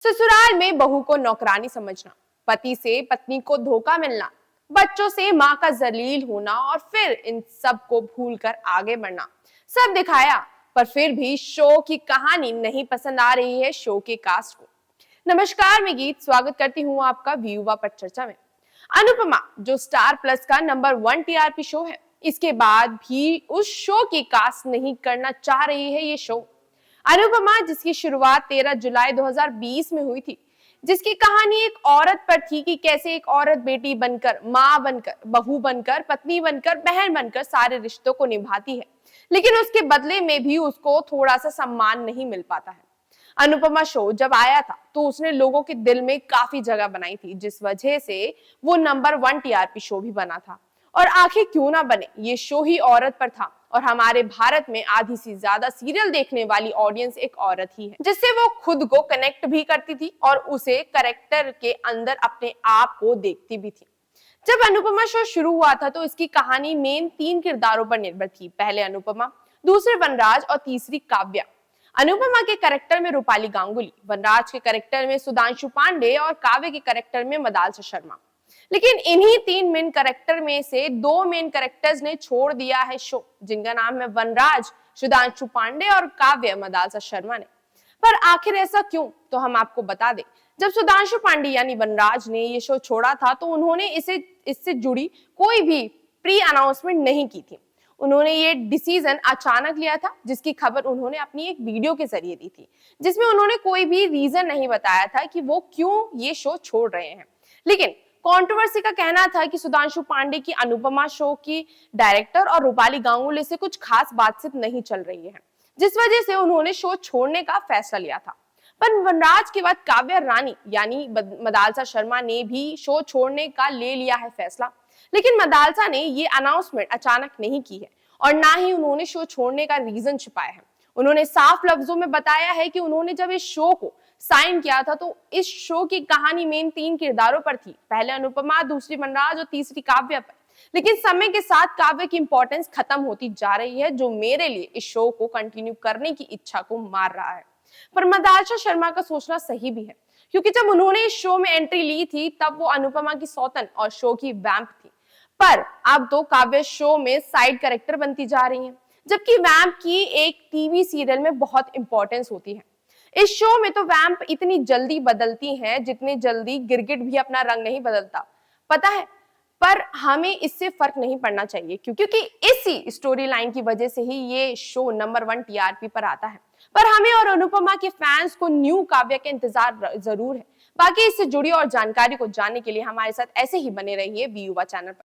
ससुराल में बहू को नौकरानी समझना, पति से पत्नी को धोखा मिलना, बच्चों से माँ का जलील होना और फिर इन सब को भूलकर आगे बढ़ना, सब दिखाया। पर फिर भी शो की कहानी नहीं पसंद आ रही है शो के कास्ट को। नमस्कार, मैं गीत स्वागत करती हूँ आपका युवा पर चर्चा में। अनुपमा जो स्टार प्लस का नंबर 1 टीआरपी शो है, इसके बाद भी उस शो की कास्ट नहीं करना चाह रही है ये शो। अनुपमा जिसकी शुरुआत 13 जुलाई 2020 में हुई थी, जिसकी कहानी एक औरत पर थी कि कैसे एक औरत बेटी बनकर, माँ बनकर, बहू बनकर, पत्नी बनकर, बहन बनकर सारे रिश्तों को निभाती है, लेकिन उसके बदले में भी उसको थोड़ा सा सम्मान नहीं मिल पाता है। अनुपमा शो जब आया था तो उसने लोगों के दिल में काफी जगह बनाई थी, जिस वजह से वो नंबर 1 टीआरपी शो भी बना था। और आखिर क्यों ना बने, ये शो ही औरत पर था और हमारे भारत में आधी से ज्यादा सीरियल देखने वाली ऑडियंस एक औरत ही है, जिससे वो खुद को कनेक्ट भी करती थी और उसे कैरेक्टर के अंदर अपने आप को देखती भी थी। जब अनुपमा शो शुरू हुआ था तो इसकी कहानी मेन 3 किरदारों पर निर्भर थी। पहले अनुपमा, दूसरे वनराज और तीसरी काव्या। अनुपमा के कैरेक्टर में रूपाली गांगुली, वनराज के कैरेक्टर में सुधांशु पांडे और काव्य के कैरेक्टर में मदालसा शर्मा। लेकिन इन्हीं 3 मेन कैरेक्टर में से 2 मेन कैरेक्टर्स ने छोड़ दिया है शो, जिनका नाम है वनराज सुधांशु पांडे और काव्य मदालसा शर्मा ने। पर आखिर ऐसा क्यों, तो हम आपको बता दें। जब सुधांशु पांडे यानी वनराज ने ये शो छोड़ा था तो उन्होंने इससे जुड़ी कोई भी प्री अनाउंसमेंट नहीं की थी। उन्होंने ये डिसीजन अचानक लिया था, जिसकी खबर उन्होंने अपनी एक वीडियो के जरिए दी थी, जिसमें उन्होंने कोई भी रीजन नहीं बताया था कि वो क्यों ये शो छोड़ रहे हैं। लेकिन कंट्रोवर्सी का कहना था कि सुधांशु पांडे की अनुपमा शो की डायरेक्टर और रूपाली गांगुली से कुछ खास बातचीत नहीं चल रही है, जिस वजह से उन्होंने शो छोड़ने का फैसला लिया था। पर वनराज के बाद काव्या रानी यानी मदालसा शर्मा ने भी शो छोड़ने का ले लिया है फैसला। लेकिन मदालसा ने ये अनाउंसमेंट अचानक नहीं की है और ना ही उन्होंने शो छोड़ने का रीजन छिपाया है। उन्होंने साफ लफ्जों में बताया है कि उन्होंने जब इस शो को साइन किया था तो इस शो की कहानी मेन 3 किरदारों पर थी, पहले अनुपमा, दूसरी वनराज और तीसरी काव्या पर। लेकिन समय के साथ काव्य की इंपॉर्टेंस खत्म होती जा रही है, जो मेरे लिए इस शो को कंटिन्यू करने की इच्छा को मार रहा है। पर मदालसा शर्मा का सोचना सही भी है, क्योंकि जब उन्होंने इस शो में एंट्री ली थी तब वो अनुपमा की सौतन और शो की वैम्प थी। पर अब तो काव्य शो में साइड कैरेक्टर बनती जा रही है, जबकि वैम्प की एक टीवी सीरियल में बहुत इंपॉर्टेंस होती है। इस शो में तो वैम्प इतनी जल्दी बदलती हैं जितनी जल्दी गिरगिट भी अपना रंग नहीं बदलता, पता है। पर हमें इससे फर्क नहीं पड़ना चाहिए, क्योंकि इसी स्टोरी लाइन की वजह से ही ये शो नंबर 1 टीआरपी पर आता है। पर हमें और अनुपमा के फैंस को न्यू काव्या के इंतजार जरूर है। बाकी इससे जुड़ी और जानकारी को जानने के लिए हमारे साथ ऐसे ही बने रहिए वी युवा चैनल पर।